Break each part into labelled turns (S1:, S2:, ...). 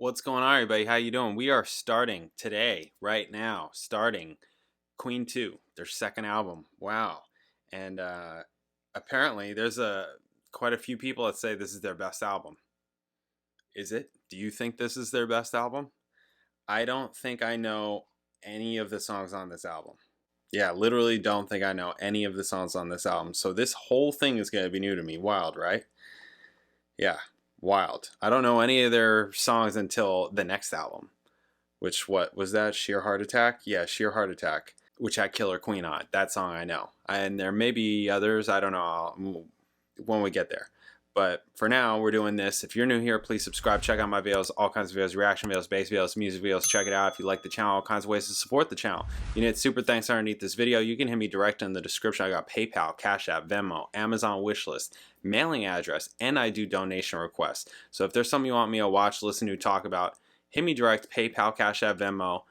S1: What's going on, everybody? How you doing? We are starting today, right now, starting Queen 2, their second album. Wow. And apparently there's quite a few people that say this is their best album. Is it? Do you think this is their best album? I don't think I know any of the songs on this album. Yeah, literally don't think I know any of the songs on this album. So this whole thing is going to be new to me. Wild, right? Yeah, wild. I don't know any of their songs until the next album. Which, what was that? Sheer Heart Attack? Yeah, Sheer Heart Attack, which had Killer Queen on it. That song I know. And there may be others, I don't know, when we get there. But for now, we're doing this. If you're new here, please subscribe. Check out my videos, all kinds of videos, reaction videos, bass videos, music videos. Check it out if you like the channel, all kinds of ways to support the channel. You need super thanks underneath this video. You can hit me direct in the description. I got PayPal, Cash App, Venmo, Amazon wishlist, mailing address, and I do donation requests. So if there's something you want me to watch, listen to, talk about, hit me direct, PayPal, Cash App, Venmo.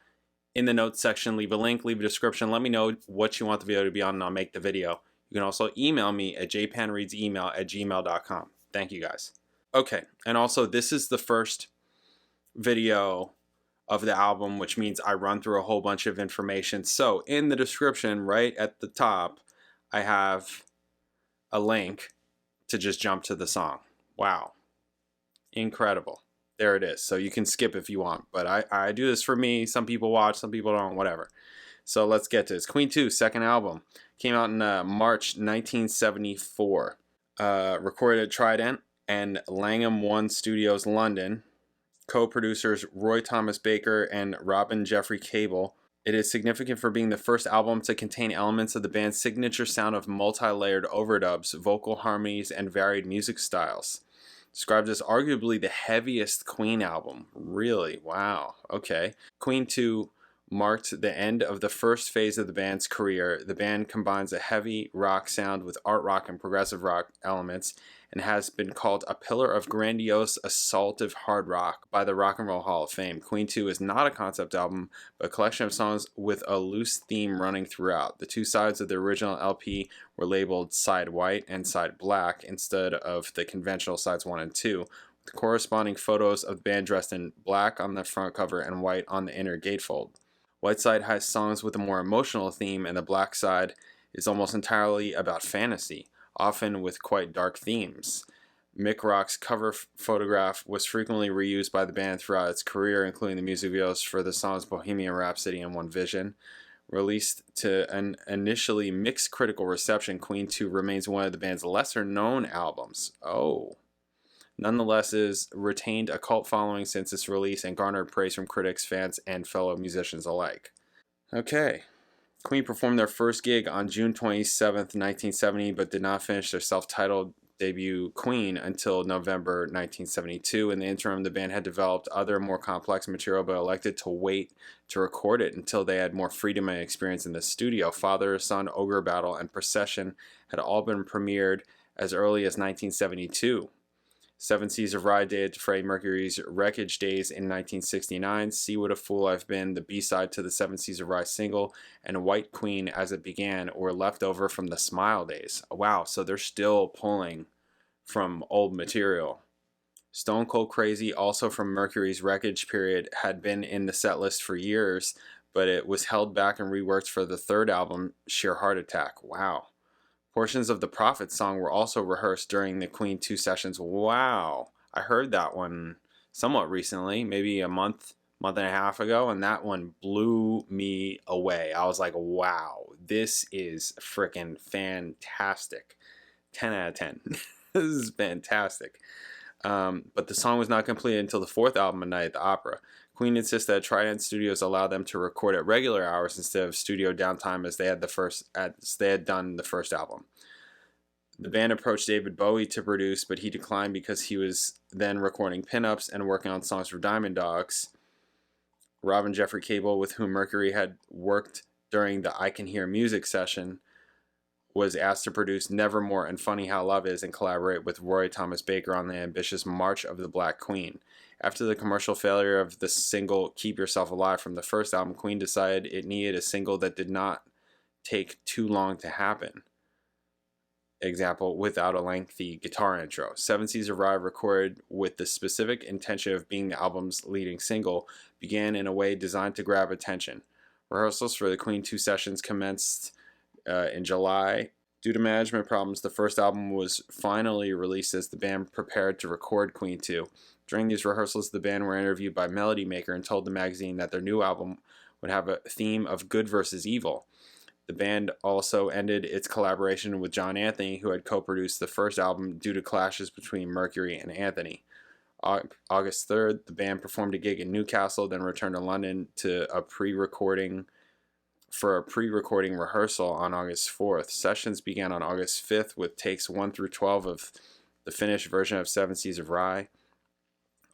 S1: In the notes section, leave a link, leave a description. Let me know what you want the video to be on, and I'll make the video. You can also email me at jpanreadsemail@gmail.com. Thank you guys. Okay, and also this is the first video of the album, which means I run through a whole bunch of information. So in the description, right at the top, I have a link to just jump to the song. Wow. Incredible. There it is. So you can skip if you want, but I do this for me. Some people watch, some people don't, whatever. So let's get to this. Queen 2, second album. Came out in March 1974. Recorded at Trident and Langham One Studios, London. Co-producers Roy Thomas Baker and Robin Jeffrey Cable. It is significant for being the first album to contain elements of the band's signature sound of multi-layered overdubs, vocal harmonies, and varied music styles. Described as arguably the heaviest Queen album. Really? Wow. Okay. Queen 2 marked the end of the first phase of the band's career. The band combines a heavy rock sound with art rock and progressive rock elements and has been called a pillar of grandiose assaultive hard rock by the Rock and Roll Hall of Fame. Queen 2 is not a concept album, but a collection of songs with a loose theme running throughout. The two sides of the original LP were labeled Side White and Side Black instead of the conventional sides 1 and 2, with corresponding photos of the band dressed in black on the front cover and white on the inner gatefold. White side has songs with a more emotional theme, and the black side is almost entirely about fantasy, often with quite dark themes. Mick Rock's cover photograph was frequently reused by the band throughout its career, including the music videos for the songs Bohemian Rhapsody and One Vision. Released to an initially mixed critical reception, Queen 2 remains one of the band's lesser-known albums. Oh. Nonetheless, has retained a cult following since its release and garnered praise from critics, fans, and fellow musicians alike. Okay. Queen performed their first gig on June 27th, 1970, but did not finish their self-titled debut Queen until November 1972. In the interim, the band had developed other more complex material, but elected to wait to record it until they had more freedom and experience in the studio. Father, Son, Ogre Battle, and Procession had all been premiered as early as 1972. Seven Seas of Rye dated to Freddie Mercury's Wreckage Days in 1969, See What a Fool I've Been, the B-side to the Seven Seas of Rye single, and White Queen As It Began were left over from the Smile days. Wow, so they're still pulling from old material. Stone Cold Crazy, also from Mercury's Wreckage period, had been in the set list for years, but it was held back and reworked for the third album, Sheer Heart Attack. Wow. Portions of the Prophet song were also rehearsed during the Queen 2 sessions. Wow. I heard that one somewhat recently, maybe a month and a half ago, and that one blew me away. I was like, wow, this is freaking fantastic. 10 out of 10. This is fantastic. But the song was not completed until the fourth album, A Night at the Opera. Queen insists that Trident Studios allow them to record at regular hours instead of studio downtime as they had done the first album. The band approached David Bowie to produce, but he declined because he was then recording pinups and working on songs for Diamond Dogs. Robin Jeffrey Cable, with whom Mercury had worked during the I Can Hear Music session, was asked to produce Nevermore and Funny How Love Is and collaborate with Roy Thomas Baker on the ambitious March of the Black Queen. After the commercial failure of the single Keep Yourself Alive from the first album, Queen decided it needed a single that did not take too long to happen. example, without a lengthy guitar intro. Seven Seas of Rye, recorded with the specific intention of being the album's leading single, began in a way designed to grab attention. Rehearsals for the Queen 2 sessions commenced in July. Due to management problems, the first album was finally released as the band prepared to record Queen 2. During these rehearsals, the band were interviewed by Melody Maker and told the magazine that their new album would have a theme of good versus evil. The band also ended its collaboration with John Anthony, who had co-produced the first album, due to clashes between Mercury and Anthony. August 3rd, the band performed a gig in Newcastle, then returned to London for a pre-recording rehearsal on August 4th. Sessions began on August 5th with takes 1 through 12 of the finished version of Seven Seas of Rye.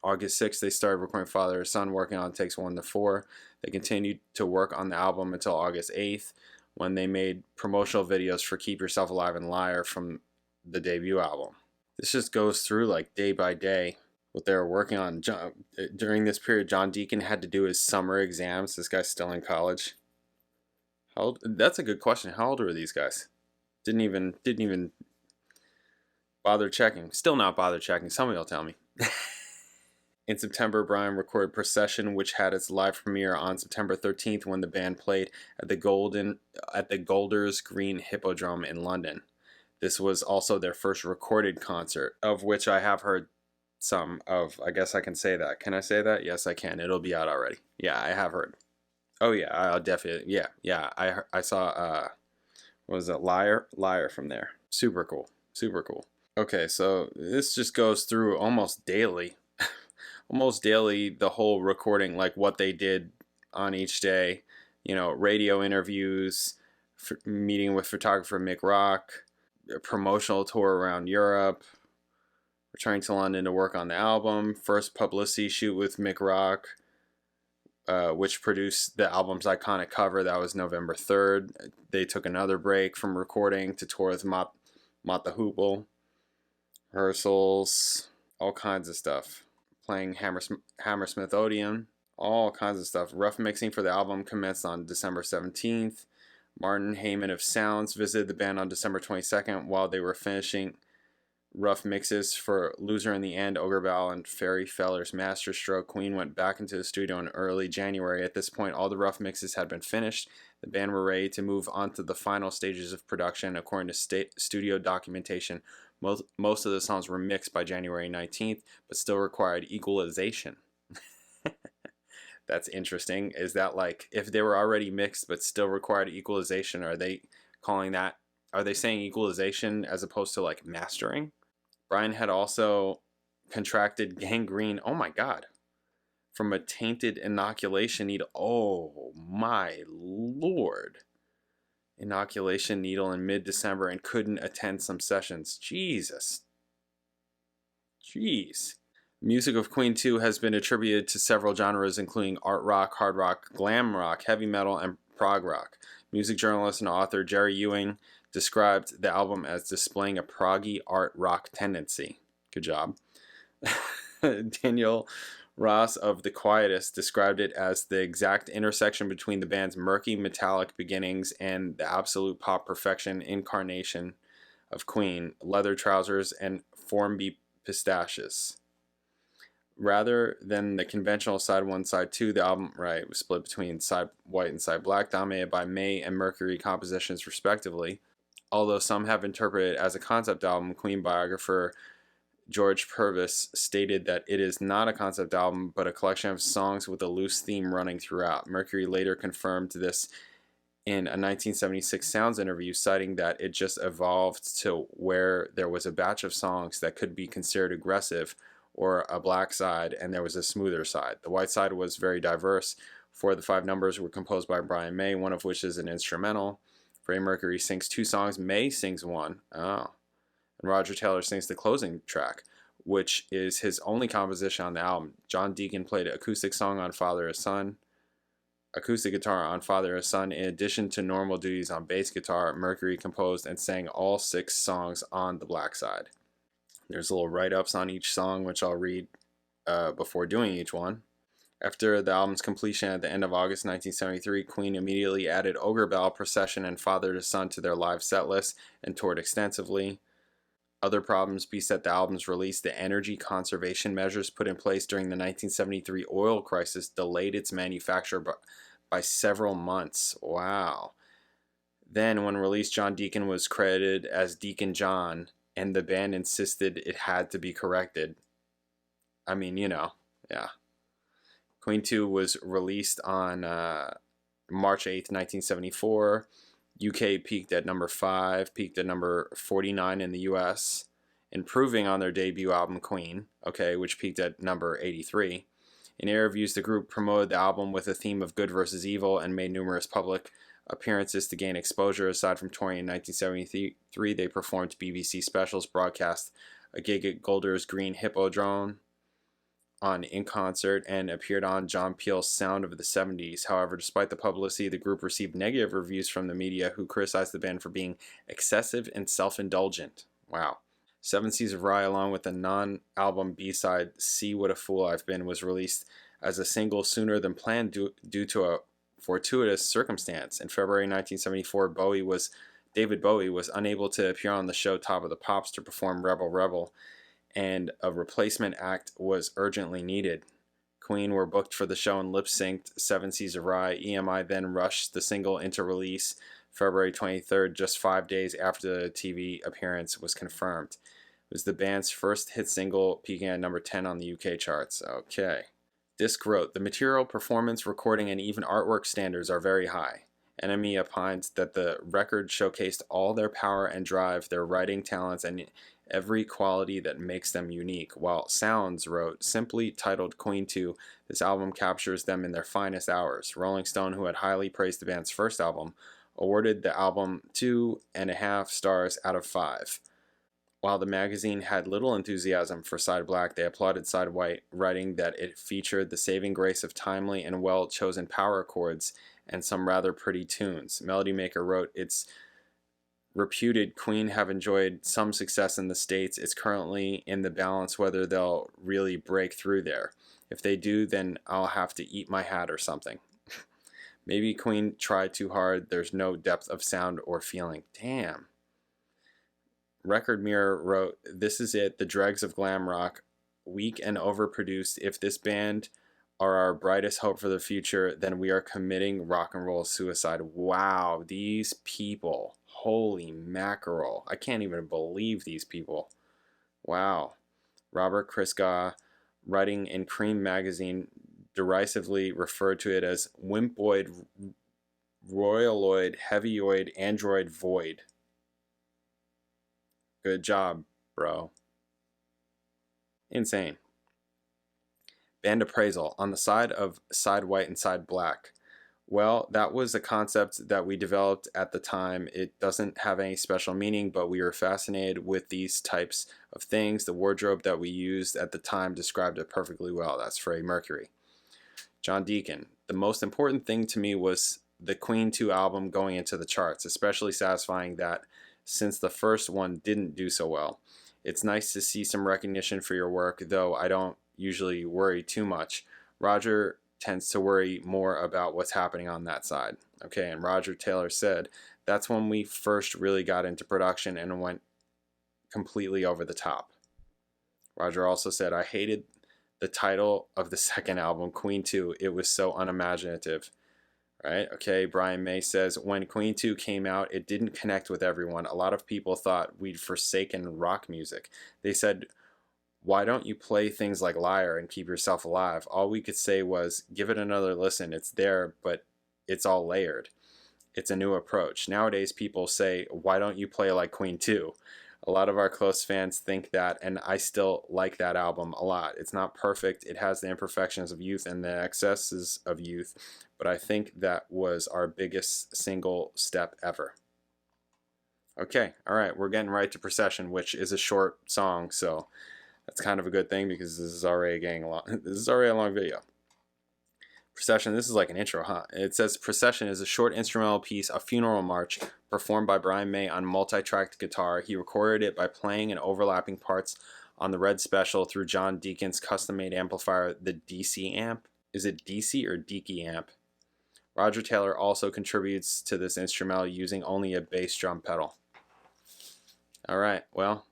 S1: August 6th, they started recording Father and Son, working on takes 1 to 4. They continued to work on the album until August 8th, when they made promotional videos for Keep Yourself Alive and Liar from the debut album. This just goes through like day by day what they were working on. During this period, John Deacon had to do his summer exams. This guy's still in college. How old? That's a good question. How old were these guys? Didn't even bother checking. Still not bother checking. Somebody will tell me. In September, Brian recorded Procession, which had its live premiere on September 13th when the band played at the Golders Green Hippodrome in London. This was also their first recorded concert, of which I have heard some of. I guess I can say that. Can I say that? Yes, I can. It'll be out already. Yeah, I have heard. Oh yeah, I'll definitely. Yeah. I saw. What was it? Liar from there. Super cool. Okay, so this just goes through almost daily the whole recording, like what they did on each day, radio interviews, meeting with photographer Mick Rock, a promotional tour around Europe, returning to London to work on the album, first publicity shoot with Mick Rock, which produced the album's iconic cover. That was November 3rd. They took another break from recording to tour with Mott the Hoople, rehearsals, all kinds of stuff. Playing Hammersmith Odeon, all kinds of stuff. Rough mixing for the album commenced on December 17th. Martin Heyman of Sounds visited the band on December 22nd while they were finishing rough mixes for Loser in the End, Ogre Ball, and Ferry Feller's Masterstroke. Queen went back into the studio in early January. At this point, all the rough mixes had been finished. The band were ready to move on to the final stages of production. According to studio documentation, most of the songs were mixed by January 19th, but still required equalization. That's interesting. Is that like, if they were already mixed but still required equalization, are they saying equalization as opposed to like mastering? Brian had also contracted gangrene, oh my god, from a tainted inoculation needle. Oh my lord. Inoculation needle in mid-December and couldn't attend some sessions. Jesus. Jeez. Music of Queen 2 has been attributed to several genres, including art rock, hard rock, glam rock, heavy metal, and prog rock. Music journalist and author Jerry Ewing described the album as displaying a proggy art rock tendency. Good job. Daniel Ross of The Quietist described it as the exact intersection between the band's murky, metallic beginnings and the absolute pop perfection incarnation of Queen, leather trousers, and Formby pistaches. Rather than the conventional side 1, side 2, the album was split between side white and side black, dominated by May and Mercury compositions respectively. Although some have interpreted it as a concept album, Queen biographer George Purvis stated that it is not a concept album, but a collection of songs with a loose theme running throughout. Mercury later confirmed this in a 1976 Sounds interview, citing that it just evolved to where there was a batch of songs that could be considered aggressive, or a black side, and there was a smoother side. The white side was very diverse. 4 of the 5 numbers were composed by Brian May, one of which is an instrumental. Freddie Mercury sings 2 songs, May sings 1. Oh. And Roger Taylor sings the closing track, which is his only composition on the album. John Deacon played an acoustic song on Father and Son, acoustic guitar on Father and Son. In addition to normal duties on bass guitar, Mercury composed and sang all 6 songs on the black side. There's little write-ups on each song, which I'll read before doing each one. After the album's completion at the end of August 1973, Queen immediately added Ogre Bell, Procession, and Father to Son to their live set list and toured extensively. Other problems beset the album's release. The energy conservation measures put in place during the 1973 oil crisis delayed its manufacture by several months. Wow. Then, when released, John Deacon was credited as Deacon John, and the band insisted it had to be corrected. I mean, yeah. Queen 2 was released on March 8th, 1974. UK peaked at number 5, peaked at number 49 in the US, improving on their debut album Queen, which peaked at number 83. In interviews, the group promoted the album with a theme of good versus evil and made numerous public appearances to gain exposure. Aside from touring in 1973, they performed BBC specials, broadcast a gig at Golders Green Hippodrome in concert, and appeared on John Peel's Sound of the 70s. However, despite the publicity, the group received negative reviews from the media, who criticized the band for being excessive and self-indulgent. Wow. Seven Seas of Rye, along with the non-album B-side See What a Fool I've Been, was released as a single sooner than planned due to a fortuitous circumstance. In February 1974, David Bowie was unable to appear on the show Top of the Pops to perform Rebel Rebel, and a replacement act was urgently needed. Queen were booked for the show and lip-synced Seven Seas of Rye. EMI then rushed the single into release February 23rd, just 5 days after the TV appearance was confirmed. It was the band's first hit single, peaking at number 10 on the UK charts. Okay. Disc wrote, the material, performance, recording, and even artwork standards are very high. NME opines that the record showcased all their power and drive, their writing talents, and every quality that makes them unique. While Sounds wrote, simply titled Queen 2, this album captures them in their finest hours. Rolling Stone, who had highly praised the band's first album, awarded the album 2.5 stars out of 5. While the magazine had little enthusiasm for Side Black, they applauded Side White, writing that it featured the saving grace of timely and well-chosen power chords and some rather pretty tunes. Melody Maker wrote, it's reputed Queen have enjoyed some success in the States. It's currently in the balance whether they'll really break through there. If they do, then I'll have to eat my hat or something. Maybe Queen tried too hard. There's no depth of sound or feeling. Damn. Record Mirror wrote, this is it, the dregs of glam rock, weak and overproduced. If this band are our brightest hope for the future, then we are committing rock and roll suicide. Wow, these people. Holy mackerel. I can't even believe these people. Wow. Robert Christgau, writing in Cream magazine, derisively referred to it as wimpoid, royaloid, heavyoid, android void. Good job, bro. Insane. Band appraisal. On the side of Side White and Side Black. Well, that was a concept that we developed at the time. It doesn't have any special meaning, but we were fascinated with these types of things. The wardrobe that we used at the time described it perfectly well. That's Freddie Mercury. John Deacon. The most important thing to me was the Queen 2 album going into the charts, especially satisfying that since the first one didn't do so well. It's nice to see some recognition for your work, though I don't usually worry too much. Roger tends to worry more about what's happening on that side. Okay, and Roger Taylor said, that's when we first really got into production and went completely over the top. Roger also said, I hated the title of the second album, Queen 2. It was so unimaginative. Right? Okay, Brian May says, when Queen 2 came out, it didn't connect with everyone. A lot of people thought we'd forsaken rock music. They said, why don't you play things like Liar and keep yourself alive? All we could say was, give it another listen. It's there, but it's all layered. It's a new approach. Nowadays, people say, why don't you play like Queen 2? A lot of our close fans think that, and I still like that album a lot. It's not perfect. It has the imperfections of youth and the excesses of youth, but I think that was our biggest single step ever. Okay, all right, we're getting right to Procession, which is a short song, so that's kind of a good thing because this is already a long video. Procession, this is like an intro, huh? It says Procession is a short instrumental piece, a funeral march, performed by Brian May on multi-tracked guitar. He recorded it by playing and overlapping parts on the Red Special through John Deacon's custom-made amplifier, the DC amp. Is it DC or Dickey amp? Roger Taylor also contributes to this instrumental using only a bass drum pedal. All right, well,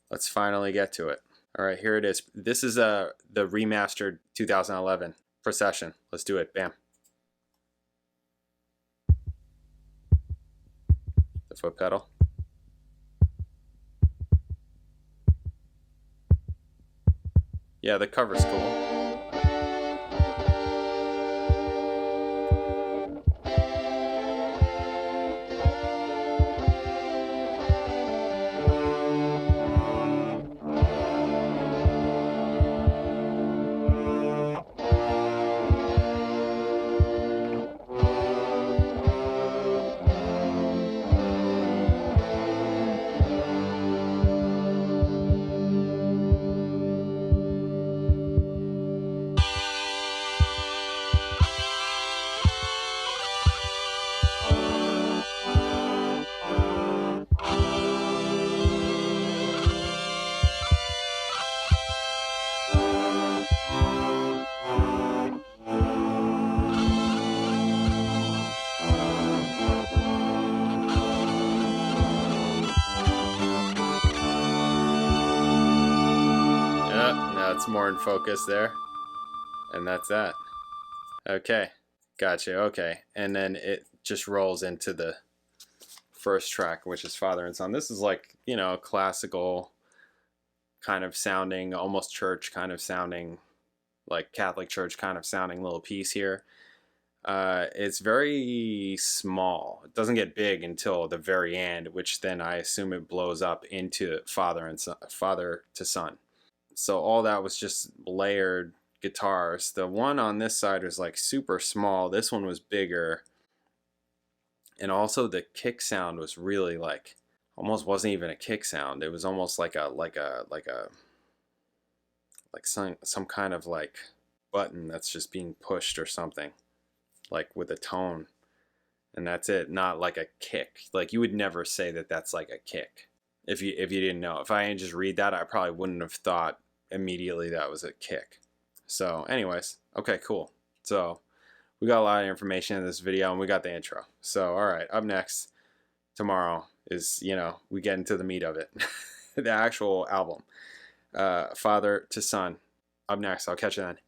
S1: let's finally get to it. All right, here it is. This is the remastered 2011 Procession. Let's do it. Bam. The foot pedal. Yeah, the cover's cool. It's more in focus there, and that's that. Okay, gotcha. Okay, and then it just rolls into the first track, which is Father and Son. This is like, you know, classical kind of sounding, almost church kind of sounding, like Catholic church kind of sounding little piece here. It's very small. It doesn't get big until the very end, which then I assume it blows up into Father and Son, Father to Son. So all that was just layered guitars. The one on this side was like super small. This one was bigger. And also the kick sound was really like, almost wasn't even a kick sound. It was almost like some kind of like button that's just being pushed or something, like with a tone. And that's it. Not like a kick. Like you would never say that that's like a kick if you didn't know. If I didn't just read that, I probably wouldn't have thought immediately that was a kick. So anyways, okay, cool. So we got a lot of information in this video, and we got the intro. So all right, up next tomorrow is, you know, we get into the meat of it. The actual album, Father to Son. Up next. I'll catch you then.